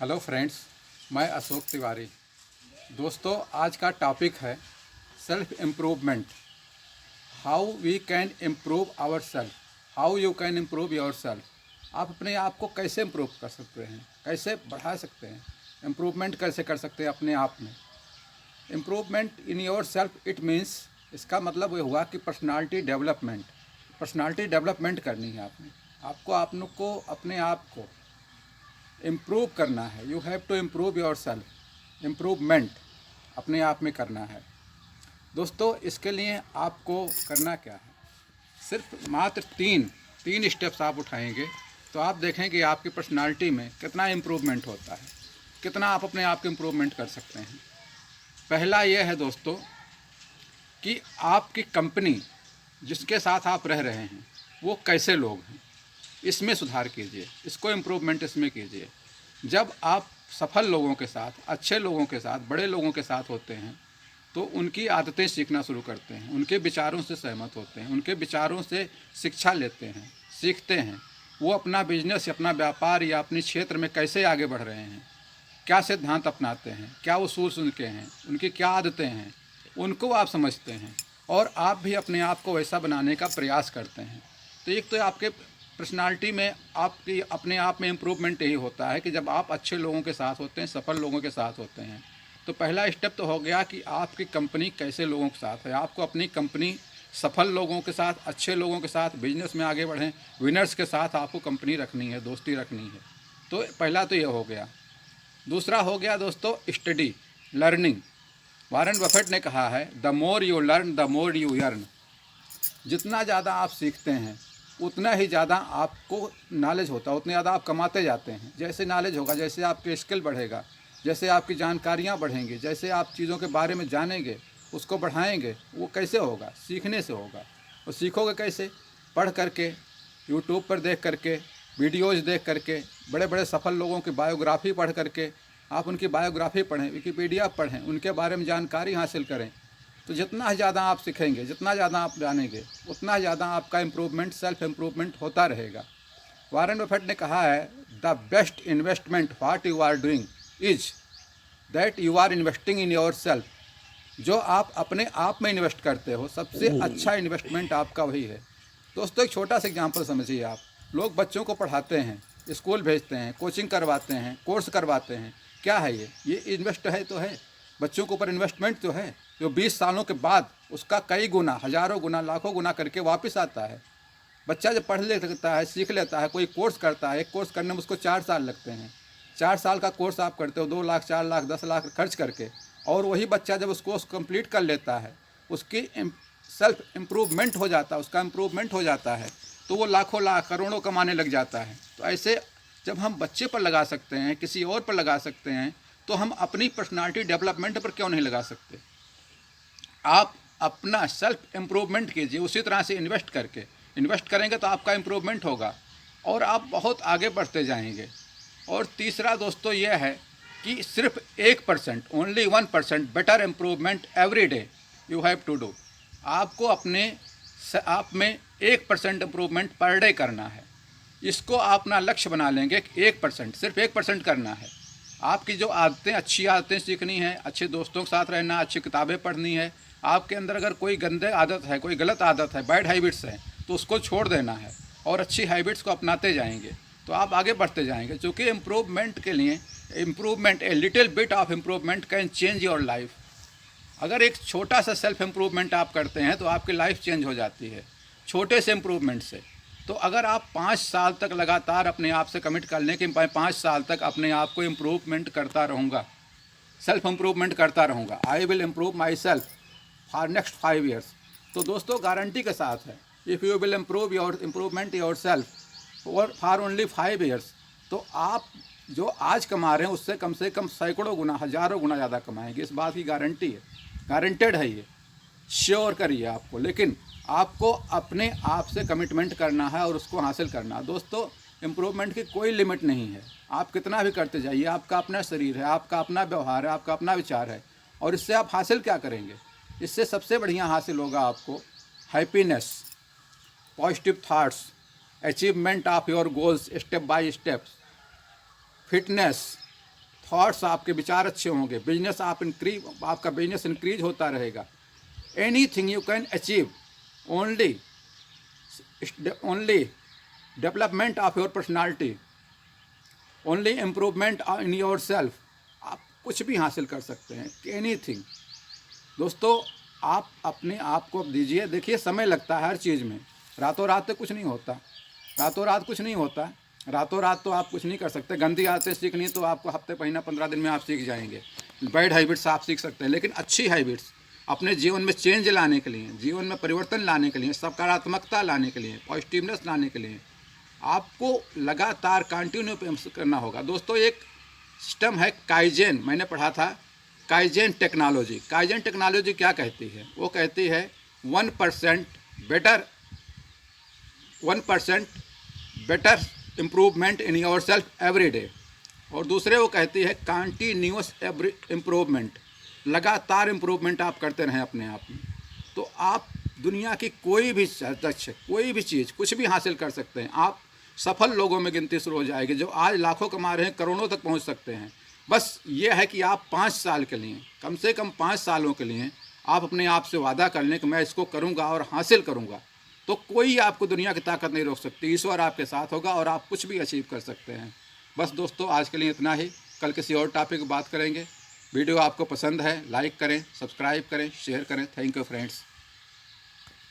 Hello friends, मैं अशोक तिवारी। दोस्तों, आज का टॉपिक है self improvement. How we can improve our self, how you can improve your self. आप अपने आप को कैसे इम्प्रूव कर सकते हैं, कैसे बढ़ा सकते हैं, इम्प्रूवमेंट कैसे कर सकते हैं अपने आप में। Improvement in your self it means, इसका मतलब ये हुआ कि पर्सनालिटी डेवलपमेंट। पर्सनालिटी डेवलपमेंट करनी है आपने, आपको अपने आप को इम्प्रूव करना है। You have to improve your self. Improvement अपने आप में करना है। दोस्तों, इसके लिए आपको करना क्या है, सिर्फ मात्र तीन स्टेप्स आप उठाएंगे तो आप देखें कि आपकी पर्सनालिटी में कितना इम्प्रूवमेंट होता है, कितना आप अपने आप को इम्प्रूवमेंट कर सकते हैं। पहला यह है दोस्तों कि आपकी कंपनी जिसके साथ आप रह रहे हैं वो कैसे लोग हैं, इसमें सुधार कीजिए, इसको इम्प्रूवमेंट इसमें कीजिए। जब आप सफल लोगों के साथ, अच्छे लोगों के साथ, बड़े लोगों के साथ होते हैं तो उनकी आदतें सीखना शुरू करते हैं, उनके विचारों से सहमत होते हैं, उनके विचारों से शिक्षा लेते हैं, सीखते हैं। वो अपना बिजनेस, अपना व्यापार या अपने क्षेत्र में कैसे आगे बढ़ रहे हैं, क्या सिद्धांत अपनाते हैं, क्या उसूल उनके हैं, उनकी क्या आदतें हैं, उनको आप समझते हैं और आप भी अपने आप को वैसा बनाने का प्रयास करते हैं। तो एक तो आपके पर्सनालिटी में आपकी अपने आप में इम्प्रूवमेंट यही होता है कि जब आप अच्छे लोगों के साथ होते हैं, सफल लोगों के साथ होते हैं, तो पहला स्टेप तो हो गया कि आपकी कंपनी कैसे लोगों के साथ है। आपको अपनी कंपनी सफल लोगों के साथ, अच्छे लोगों के साथ, बिजनेस में आगे बढ़ें, विनर्स के साथ आपको कंपनी रखनी है, दोस्ती रखनी है। तो पहला तो ये हो गया। दूसरा हो गया दोस्तों स्टडी, लर्निंग। वॉरेन बफेट ने कहा है, the more you learn the more you earn. जितना ज़्यादा आप सीखते हैं उतना ही ज़्यादा आपको नॉलेज होता है, उतने ज़्यादा आप कमाते जाते हैं। जैसे नॉलेज होगा, जैसे आपके स्किल बढ़ेगा, जैसे आपकी जानकारियाँ बढ़ेंगी, जैसे आप चीज़ों के बारे में जानेंगे, उसको बढ़ाएंगे, वो कैसे होगा, सीखने से होगा। और सीखोगे कैसे? पढ़ करके, यूट्यूब पर देख करके, वीडियोज़ देख करके, बड़े बड़े सफल लोगों की बायोग्राफी पढ़ करके। आप उनकी बायोग्राफी पढ़ें, विकिपीडिया पढ़ें, उनके बारे में जानकारी हासिल करें। तो जितना ज़्यादा आप सीखेंगे, जितना ज़्यादा आप जानेंगे, उतना ज़्यादा आपका इम्प्रूवमेंट, सेल्फ इम्प्रूवमेंट होता रहेगा। वॉरेन बफेट ने कहा है, the best investment what you are doing is that you are investing in your self. जो आप अपने आप में इन्वेस्ट करते हो, सबसे अच्छा इन्वेस्टमेंट आपका वही है। दोस्तों, एक छोटा सा एग्जाम्पल समझिए। आप लोग बच्चों को पढ़ाते हैं, स्कूल भेजते हैं, कोचिंग करवाते हैं, कोर्स करवाते हैं। क्या है ये इन्वेस्ट है तो है, बच्चों के ऊपर इन्वेस्टमेंट तो है, जो 20 सालों के बाद उसका कई गुना, हज़ारों गुना, लाखों गुना करके वापस आता है। बच्चा जब पढ़ लेता है, सीख लेता है, कोई कोर्स करता है, एक कोर्स करने में उसको 4 साल लगते हैं। 4 साल का कोर्स आप करते हो 2 लाख, 4 लाख, 10 लाख खर्च करके, और वही बच्चा जब उस कोर्स कंप्लीट कर लेता है, उसकी सेल्फ इम्प्रूवमेंट हो जाता है, उसका इम्प्रूवमेंट हो जाता है, तो वो लाखों लाख, करोड़ों कमाने लग जाता है। तो ऐसे जब हम बच्चे पर लगा सकते हैं, किसी और पर लगा सकते हैं, तो हम अपनी पर्सनालिटी डेवलपमेंट पर क्यों नहीं लगा सकते। आप अपना सेल्फ इम्प्रूवमेंट कीजिए, उसी तरह से इन्वेस्ट करेंगे तो आपका इम्प्रूवमेंट होगा और आप बहुत आगे बढ़ते जाएंगे। और तीसरा दोस्तों यह है कि सिर्फ 1%, only 1% better improvement every day you have to do. आपको अपने आप में 1% इम्प्रूवमेंट पर डे करना है। इसको आप अपना लक्ष्य बना लेंगे कि 1%, सिर्फ 1% करना है। आपकी जो आदतें, अच्छी आदतें सीखनी हैं, अच्छे दोस्तों के साथ रहना, अच्छी किताबें पढ़नी है। आपके अंदर अगर कोई गंदे आदत है, कोई गलत आदत है, बैड हैबिट्स हैं, तो उसको छोड़ देना है और अच्छी हैबिट्स को अपनाते जाएंगे तो आप आगे बढ़ते जाएंगे। क्योंकि इम्प्रूवमेंट के लिए, improvement, a little bit of improvement can change your life. अगर एक छोटा सा सेल्फ इम्प्रूवमेंट आप करते हैं तो आपकी लाइफ चेंज हो जाती है, छोटे से इम्प्रूवमेंट से। तो अगर आप 5 साल तक लगातार अपने आप से कमिट कर लें कि मैं 5 साल तक अपने आप को इम्प्रूवमेंट करता रहूँगा, सेल्फ इम्प्रूवमेंट करता रहूँगा, I will improve my self for next 5 years, तो दोस्तों गारंटी के साथ है, if you will improvement your self for only 5 years, तो आप जो आज कमा रहे हैं उससे कम सैकड़ों गुना, हज़ारों गुना ज़्यादा कमाएंगे। इस बात की गारंटी है, गारंटेड है ये, श्योर करिए आपको। लेकिन आपको अपने आप से कमिटमेंट करना है और उसको हासिल करना है। दोस्तों, इम्प्रूवमेंट की कोई लिमिट नहीं है, आप कितना भी करते जाइए। आपका अपना शरीर है, आपका अपना व्यवहार है, आपका अपना विचार है, और इससे आप हासिल क्या करेंगे? इससे सबसे बढ़िया हासिल होगा आपको happiness, positive thoughts, achievement of your goals step by steps, fitness, thoughts, आपके विचार अच्छे होंगे, बिजनेस आपका बिजनेस इंक्रीज होता रहेगा। Anything you can achieve only development of your personality, only improvement in your self. आप कुछ भी हासिल कर सकते हैं, एनीथिंग। दोस्तों, आप अपने आप को दीजिए। देखिए, समय लगता है हर चीज़ में, रातों रात तो कुछ नहीं होता, रातों रात कुछ नहीं होता, रातों रात तो आप कुछ नहीं कर सकते। गंदी आदतें सीखनी तो आपको हफ्ते, महीना, 15 दिन में आप सीख जाएंगे। बैड हैबिट्स आप सीख सकते हैं, लेकिन अच्छी हैबिट्स अपने जीवन में चेंज लाने के लिए, जीवन में परिवर्तन लाने के लिए, सकारात्मकता लाने के लिए, पॉजिटिवनेस लाने के लिए आपको लगातार कंटिन्यू करना होगा। दोस्तों, एक सिस्टम है काइजेन, मैंने पढ़ा था काइजेन टेक्नोलॉजी। काइजेन टेक्नोलॉजी क्या कहती है? वो कहती है 1% better improvement in your self every day. और दूसरे वो कहती है कंटिन्यूअस इम्प्रूवमेंट, लगातार इम्प्रूवमेंट आप करते रहें अपने आप में, तो आप दुनिया की कोई भी लक्ष्य, कोई भी चीज़, कुछ भी हासिल कर सकते हैं। आप सफल लोगों में गिनती शुरू हो जाएगी, जो आज लाखों कमा रहे हैं, करोड़ों तक पहुंच सकते हैं। बस ये है कि आप 5 साल के लिए, कम से कम 5 सालों के लिए आप अपने आप से वादा कर लें कि मैं इसको करूंगा और हासिल करूंगा, तो कोई आपको दुनिया की ताकत नहीं रोक सकती। ईश्वर आपके साथ होगा और आप कुछ भी अचीव कर सकते हैं। बस दोस्तों, आज के लिए इतना ही। कल किसी और टॉपिक पर बात करेंगे। वीडियो आपको पसंद है, लाइक करें, सब्सक्राइब करें, शेयर करें। Thank you friends.